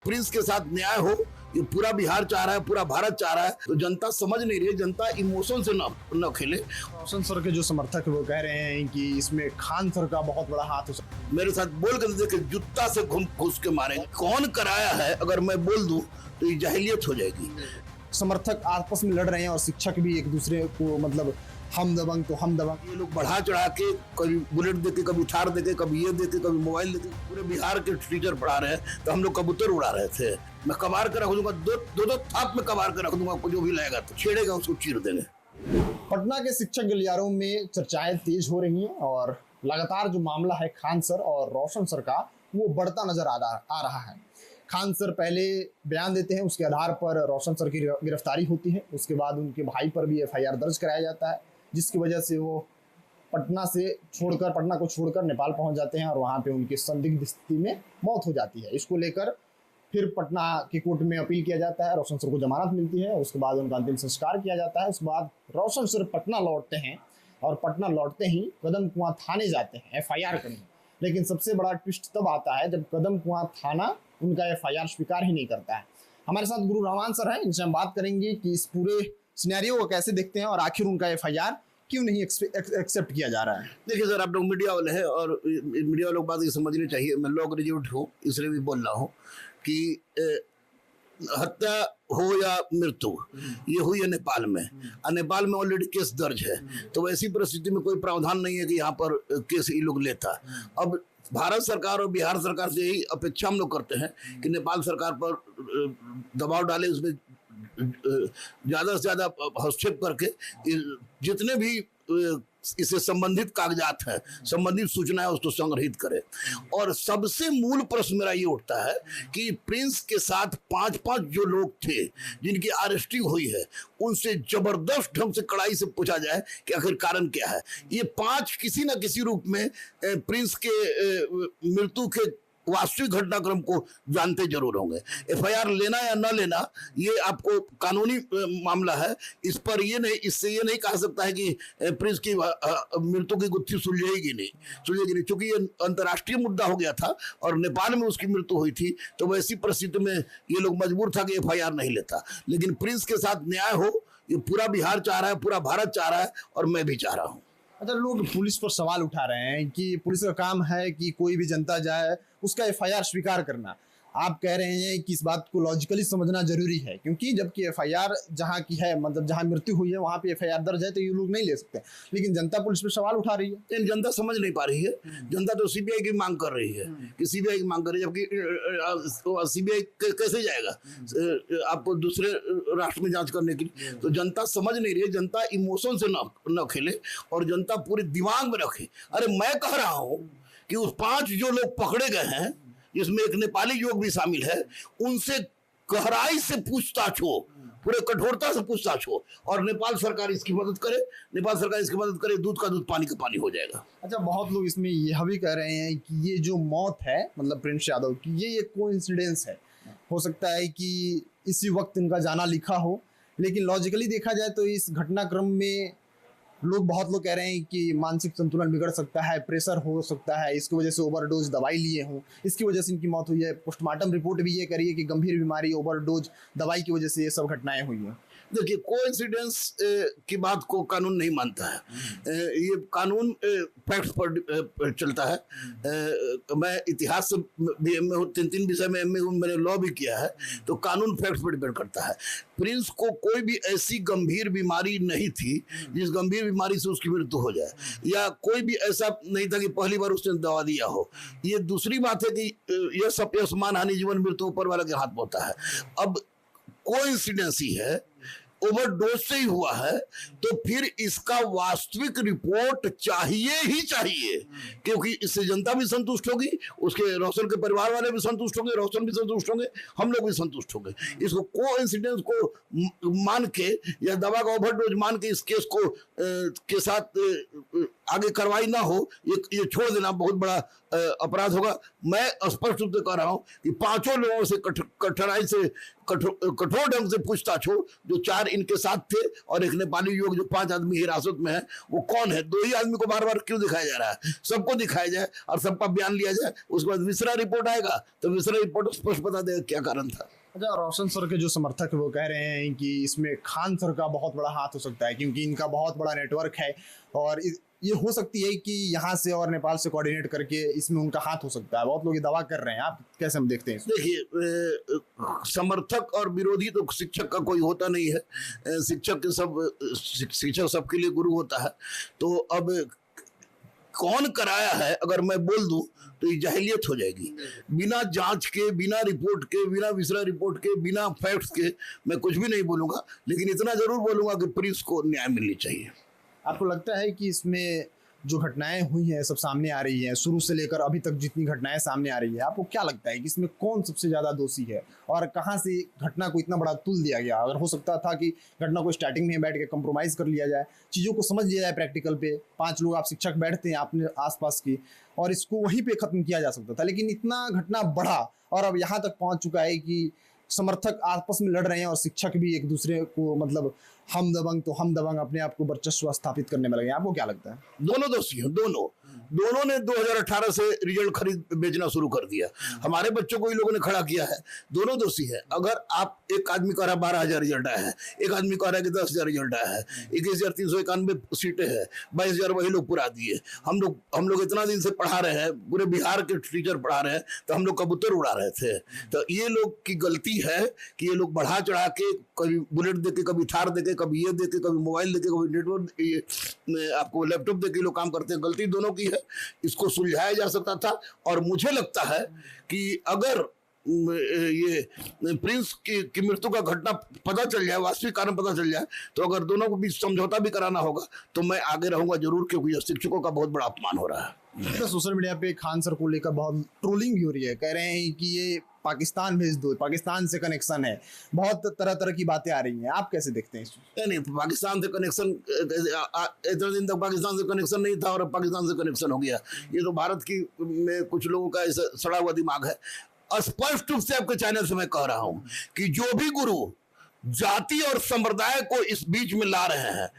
Prince के साथ न्याय हो, ये पूरा बिहार चाह रहा है, पूरा भारत चाह रहा है। तो जनता समझ नहीं रही है, जनता इमोशन से न खेले। रोशन सर के जो समर्थक है वो कह रहे हैं कि इसमें खान सर का बहुत बड़ा हाथ हो सकता है। मेरे साथ बोल कर देखे, जूता से घुस के मारेंगे। कौन कराया है अगर मैं बोल दूं तो ये जाहिलियत हो जाएगी। समर्थक आपस में लड़ रहे हैं और शिक्षक भी एक दूसरे को मतलब हम दबंग तो हम दबंग। ये लोग बढ़ा चढ़ा के कभी बुलेट देके, कभी थार देके, कभी ये देके, कभी मोबाइल देके। पूरे बिहार के टीचर पढ़ा रहे हैं तो हम लोग कबूतर उड़ा रहे थे। मैं कबार के रख दूंगा, दो थाप में कबार के रख दूंगा, जो भी लाएगा तो छेड़ेगा उसको चीर देंगे। पटना के शिक्षक गलियारों में चर्चाएं तेज हो रही हैं और लगातार जो मामला है खान सर और रोशन सर का वो बढ़ता नजर आ रहा है। खान सर पहले बयान देते हैं, उसके आधार पर रोशन सर की गिरफ्तारी होती है। उसके बाद उनके भाई पर भी FIR दर्ज कराया जाता है, जिसकी वजह से वो पटना को छोड़कर नेपाल पहुंच जाते हैं और वहां पे उनकी संदिग्ध स्थिति में मौत हो जाती है। इसको लेकर फिर पटना की कोर्ट में अपील किया जाता है, रोशन सर को जमानत मिलती है, उसके बाद उनका अंतिम संस्कार किया जाता है। उसके बाद रोशन सर पटना लौटते हैं और पटना लौटते ही कदम कुआं थाने जाते हैं FIR करने। लेकिन सबसे बड़ा ट्विस्ट तब आता है जब कदम कुआं थाना उनका FIR स्वीकार ही नहीं करता है। हमारे साथ गुरु रहमान सर हैं, इनसे हम बात करेंगे कि इस पूरे सिनेरियो को कैसे देखते हैं और आखिर उनका FIR क्यों नहीं एक्सेप्ट किया जा रहा है। देखिए सर, आप लोग मीडिया वाले हैं और मीडिया वालों को बात ये समझनी चाहिए। मैं लॉ ग्रेजुएट हूँ, इसलिए भी बोल रहा हूँ कि हत्या हो या मृत्यु ये हुई है नेपाल में, और नेपाल में ऑलरेडी केस दर्ज है। तो वैसी परिस्थिति में कोई प्रावधान नहीं है कि यहाँ पर केस ये लोग लेता। अब भारत सरकार और बिहार सरकार से यही अपेक्षा हम लोग करते हैं कि नेपाल सरकार पर दबाव डाले, उसमें ज़्यादा से ज़्यादा हस्तक्षेप करके जितने भी इससे संबंधित कागजात हैं, संबंधित सूचनाएं उसको संग्रहित करे। और सबसे मूल प्रश्न मेरा ये उठता है कि प्रिंस के साथ 5 जो लोग थे जिनकी अरेस्टिंग हुई है, उनसे जबरदस्त ढंग से कड़ाई से पूछा जाए कि आखिर कारण क्या है। ये 5 किसी न किसी रूप में प्रिंस के मृत्यु के वास्तविक घटनाक्रम को जानते जरूर होंगे। FIR लेना या न लेना ये आपको कानूनी मामला है। इस पर इससे ये नहीं कहा सकता है कि प्रिंस की मृत्यु की गुत्थी सुलझेगी नहीं, क्योंकि ये अंतर्राष्ट्रीय मुद्दा हो गया था और नेपाल में उसकी मृत्यु हुई थी। तो वैसी परिस्थिति में ये लोग मजबूर था कि FIR नहीं लेता। लेकिन प्रिंस के साथ न्याय हो, ये पूरा बिहार चाह रहा है, पूरा भारत चाह रहा है और मैं भी चाह रहा हूँ। अच्छा, लोग पुलिस पर सवाल उठा रहे हैं कि पुलिस का काम है कि कोई भी जनता जाए उसका FIR स्वीकार करना। आप कह रहे हैं कि इस बात को लॉजिकली समझना जरूरी है, क्योंकि जबकि FIR जहाँ की है, मतलब जहाँ मृत्यु हुई है वहाँ पे FIR दर्ज है, तो ये लोग नहीं ले सकते। लेकिन जनता पुलिस पर सवाल उठा रही है। जनता समझ नहीं पा रही है। जनता तो CBI की मांग कर रही है कि CBI की मांग कर रही है, जबकि CBI कैसे जाएगा आपको दूसरे राष्ट्र में जांच करने के लिए। तो जनता समझ नहीं रही है। जनता इमोशन से न खेले और जनता पूरे दिमाग में रखे। अरे मैं कह रहा हूँ कि उस 5 जो लोग पकड़े गए हैं, जिसमें एक नेपाली युवक भी शामिल है, उनसे गहराई से पूछताछ हो, पूरे कठोरता से पूछताछ हो और नेपाल सरकार इसकी मदद करे। दूध का दूध, पानी का पानी हो जाएगा। अच्छा, बहुत लोग इसमें यह भी कह रहे हैं कि ये जो मौत है मतलब प्रिंस यादव की, ये कोइंसिडेंस है। हो सकता है कि इसी वक्त इनका जाना लिखा हो, लेकिन लॉजिकली देखा जाए तो इस घटनाक्रम में बहुत लोग कह रहे हैं कि मानसिक संतुलन बिगड़ सकता है, प्रेशर हो सकता है, इसकी वजह से ओवरडोज दवाई लिए हों, इसकी वजह से इनकी मौत हुई है। पोस्टमार्टम रिपोर्ट भी ये करी है कि गंभीर बीमारी, ओवरडोज दवाई की वजह से ये सब घटनाएं हुई हैं। देखिए, कोइंसिडेंस की बात को कानून नहीं मानता है। ये कानून फैक्ट्स पर चलता है। मैं इतिहास से भी MA हूँ, 3 विषय में MA हूँ, मैंने लॉ भी किया है। तो कानून फैक्ट्स पर डिपेंड करता है। प्रिंस को कोई भी ऐसी गंभीर बीमारी नहीं थी जिस गंभीर बीमारी से उसकी मृत्यु हो जाए, या कोई भी ऐसा नहीं था कि पहली बार उसने दवा दिया हो। ये दूसरी बात है कि यह सब मान हानि, जीवन मृत्यु ऊपर वाला के हाथ में होता है। अब कोइंसिडेंस ही है, ओवरडोज से ही हुआ है, तो फिर इसका वास्तविक रिपोर्ट चाहिए, क्योंकि इससे जनता भी संतुष्ट होगी, उसके रोशन के परिवार वाले भी संतुष्ट होंगे, रोशन भी संतुष्ट होंगे, हम लोग भी संतुष्ट होंगे। इसको कोइंसिडेंस को मान के या दवा का ओवरडोज मान के इस केस को के साथ आगे कार्रवाई ना हो, ये छोड़ देना बहुत बड़ा अपराध होगा। मैं स्पष्ट रूप से कह रहा हूं कि पांचों लोगों से कठिनाई से कठोर ढंग से पूछताछ हो। जो 4 इनके साथ थे और एक नेपाली युवक, जो 5 आदमी हिरासत में है, वो कौन है? 2 ही आदमी को बार बार क्यों दिखाया जा रहा है? सबको दिखाया जाए और सबका बयान लिया जाए, उसके बाद विसरा रिपोर्ट आएगा तो विसरा रिपोर्ट स्पष्ट बता देगा क्या कारण था। अच्छा, रोशन सर के जो समर्थक है वो कह रहे हैं कि इसमें खान सर का बहुत बड़ा हाथ हो सकता है, क्योंकि इनका बहुत बड़ा नेटवर्क है और ये हो सकती है कि यहाँ से और नेपाल से कोऑर्डिनेट करके इसमें उनका हाथ हो सकता है। बहुत लोग ये दावा कर रहे हैं, आप कैसे हम देखते हैं? देखिए, समर्थक और विरोधी तो शिक्षक का कोई होता नहीं है। शिक्षक सबके लिए गुरु होता है। तो अब कौन कराया है अगर मैं बोल दूं तो ये जाहिलियत हो जाएगी। बिना जांच के, बिना रिपोर्ट के, बिना विसरा रिपोर्ट के, बिना फैक्ट्स के मैं कुछ भी नहीं बोलूंगा, लेकिन इतना जरूर बोलूंगा कि प्रिंस को न्याय मिलनी चाहिए। आपको लगता है कि इसमें जो घटनाएं हुई हैं सब सामने आ रही हैं, शुरू से लेकर अभी तक जितनी घटनाएं सामने आ रही है, आपको क्या लगता है कि इसमें कौन सबसे ज्यादा दोषी है और कहां से घटना को इतना बड़ा तुल दिया गया? अगर हो सकता था कि घटना को स्टार्टिंग में बैठ के कंप्रोमाइज कर लिया जाए, चीजों को समझ लिया जाए प्रैक्टिकल पे, 5 लोग आप शिक्षक बैठते हैं अपने आसपास की, और इसको वहीं पे खत्म किया जा सकता था। लेकिन इतना घटना बढ़ा और अब यहाँ तक पहुंच चुका है कि समर्थक आपस में लड़ रहे हैं और शिक्षक भी एक दूसरे को, मतलब हम दबंग तो हम दबंग, अपने आप को वर्चस्व स्थापित करने में लगे। आपको क्या लगता है? दोनों दोषी हैं। दोनों ने 2018 से रिजल्ट खरीद बेचना शुरू कर दिया। हमारे बच्चों को इन लोगों ने खड़ा किया है। दोनों दोषी है। अगर आप, एक आदमी कह रहा है 12,000 रिजल्ट आया है, एक आदमी कह रहा है कि 10,000 रिजल्ट आया है, 21,391 सीटें हैं, 22,000 वही लोग पुरा दिए। हम लोग इतना दिन से पढ़ा रहे हैं, पूरे बिहार के टीचर पढ़ा रहे हैं, तो हम लोग कबूतर उड़ा रहे थे। तो ये लोग की गलती है कि ये लोग बढ़ा चढ़ा के, कभी बुलेट देके, कभी थार देके, कभी ये देके, कभी मोबाइल देके, कभी नेटवर्क, आपको लैपटॉप देके लोग काम करते हैं। गलती दोनों की है। इसको सुलझाया जा सकता था। और मुझे लगता है कि अगर ये प्रिंस की मृत्यु का घटना पता चल जाए, वास्तविक कारण पता चल जाए, तो अगर दोनों को बीच समझौता भी कराना होगा तो मैं आगे रहूंगा जरूर, क्योंकि शिक्षकों का बहुत बड़ा अपमान हो रहा है। तो सोशल मीडिया पे खान सर को लेकर बहुत ट्रोलिंग भी हो रही है। कह रहे हैं कि ये पाकिस्तान भेज दो, पाकिस्तान से कनेक्शन है, बहुत तरह तरह की बातें आ रही हैं। आप कैसे देखते हैं इसको? नहीं, पाकिस्तान से कनेक्शन, इतने दिन तक पाकिस्तान से कनेक्शन नहीं था और अब पाकिस्तान से कनेक्शन हो गया। ये तो भारत की में कुछ लोगों का ऐसा सड़ा हुआ दिमाग है। स्पष्ट रूप से आपके चैनल से मैं कह रहा हूं कि जो भी गुरु जाति और संप्रदाय को इस बीच में ला रहे हैं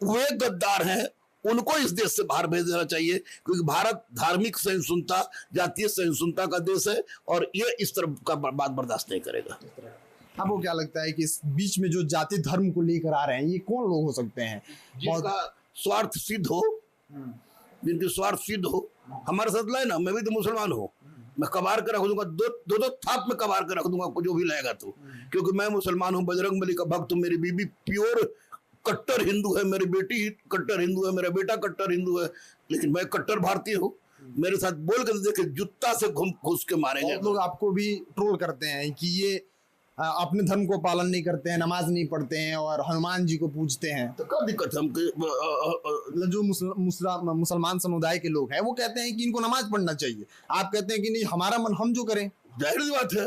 वे गद्दार हैं। उनको इस देश से बाहर भेज देना चाहिए, क्योंकि भारत धार्मिक सहिष्णुता, जातीय सहिष्णुता का देश है और ये इस तरह का बात बर्दाश्त नहीं करेगा। आपको क्या लगता है कि इस बीच में जो जाति धर्म को लेकर आ रहे हैं, ये कौन लोग हो सकते हैं? जिनका स्वार्थ सिद्ध हो, जिनकी स्वार्थ सिद्ध हो। हमारे साथ लाए ना, मैं भी तो मुसलमान हूँ, मैं कबार के रख दूंगा, दो थाप में कबार के रख दूंगा जो भी लाएगा तो, क्योंकि मैं मुसलमान हूँ, बजरंगबली का भक्त हूँ, मेरी बीबी प्योर कट्टर हिंदू है, मेरी बेटी कट्टर हिंदू है, मेरा बेटा कट्टर हिंदू है, लेकिन मैं कट्टर भारतीय हूँ। मेरे साथ बोल कर देखे, जूता से घुस के मारेंगे। लोग आपको भी ट्रोल करते हैं कि ये अपने धर्म को पालन नहीं करते हैं, नमाज नहीं पढ़ते हैं और हनुमान जी को पूजते हैं। तो क्या दिक्कत है? जो मुसलमान समुदाय के लोग हैं वो कहते हैं कि इनको नमाज पढ़ना चाहिए, आप कहते हैं कि नहीं, हमारा मन हम जो करें। जाहिर सी बात है।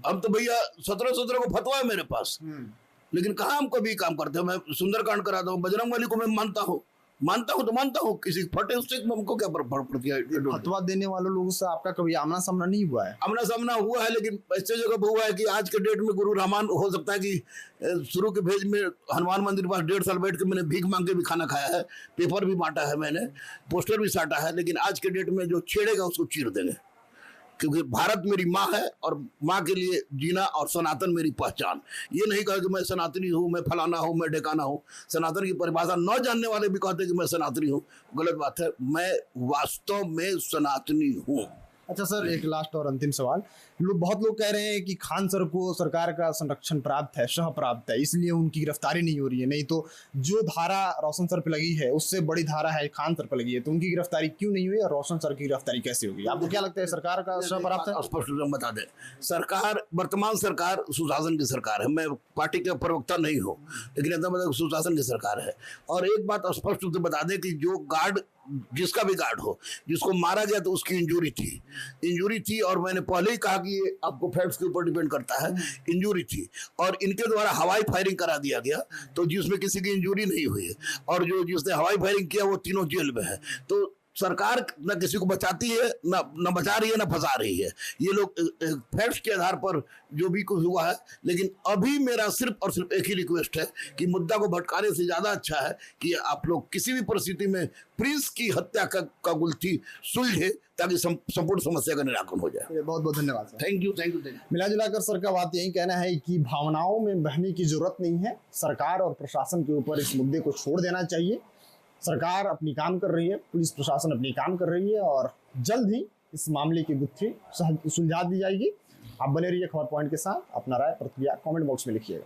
अब तो भैया 17 को फतवा है मेरे पास, लेकिन कहाँ हम कभी काम करते हैं। मैं सुंदरकांड कराता हूँ, बजरंगबली को मैं मानता हूँ तो मानता हूँ, किसी फटे उससे हमको क्या फर्क पड़ती है? फतवा देने वाले लोगों से आपका कभी आमना सामना नहीं हुआ है? आमना सामना हुआ है, लेकिन ऐसे जगह पर हुआ है कि आज के डेट में गुरु रहमान, हो सकता है कि शुरू के भेज में हनुमान मंदिर पास 1.5 साल बैठ के मैंने भीख मांग के भी खाना खाया है, पेपर भी बांटा है मैंने, पोस्टर भी साटा है, लेकिन आज के डेट में जो छेड़ेगा उसको चीर देंगे, क्योंकि भारत मेरी माँ है और माँ के लिए जीना और सनातन मेरी पहचान। ये नहीं कहा कि मैं सनातनी हूँ, मैं फलाना हूँ, मैं ढेकाना हूँ। सनातन की परिभाषा न जानने वाले भी कहते हैं कि मैं सनातनी हूँ, गलत बात है। मैं वास्तव में सनातनी हूँ। अच्छा सर, एक लास्ट और अंतिम सवाल। बहुत लोग कह रहे हैं कि खान सर को सरकार का संरक्षण प्राप्त है, शह प्राप्त है, इसलिए उनकी गिरफ्तारी नहीं हो रही है। नहीं तो जो धारा रोशन सर पे लगी है उससे बड़ी धारा है खान सर पे लगी है, तो उनकी गिरफ्तारी क्यों नहीं हुई और रोशन सर की गिरफ्तारी कैसे होगी? आपको क्या लगता है, सरकार का शह प्राप्त है? स्पष्ट रूप से बता दें, सरकार, वर्तमान सरकार सुशासन की सरकार है। मैं पार्टी का प्रवक्ता नहीं हूँ, लेकिन ऐसा मतलब सुशासन की सरकार है। और एक बात स्पष्ट रूप से बता दें कि जो गार्ड, जिसका भी गार्ड हो, जिसको मारा गया तो उसकी इंजरी थी, और मैंने पहले ही कहा कि ये आपको फैक्ट्स के ऊपर डिपेंड करता है, इंजरी थी और इनके द्वारा हवाई फायरिंग करा दिया गया, तो जिसमें किसी की इंजरी नहीं हुई है और जो जिसने हवाई फायरिंग किया वो तीनों जेल में है। तो सरकार न किसी को बचाती है, न बचा रही है, न फंसा रही है। ये लोग फैक्ट्स के आधार पर जो भी कुछ हुआ है, लेकिन अभी मेरा सिर्फ और सिर्फ एक ही रिक्वेस्ट है कि मुद्दा को भटकाने से ज़्यादा अच्छा है कि आप लोग किसी भी परिस्थिति में प्रिंस की हत्या का गुत्थी सुलझे ताकि संपूर्ण समस्या का निराकरण हो जाए। बहुत बहुत धन्यवाद sir. Thank you, thank you, thank you. मिला जुलाकर सर का बात यही कहना है कि भावनाओं में बहने की जरूरत नहीं है। सरकार और प्रशासन के ऊपर इस मुद्दे को छोड़ देना चाहिए। सरकार अपनी काम कर रही है, पुलिस प्रशासन अपनी काम कर रही है और जल्द ही इस मामले की गुत्थी सुलझा दी जाएगी। आप बने रहिए खबर पॉइंट के साथ। अपना राय प्रतिक्रिया कमेंट बॉक्स में लिखिएगा।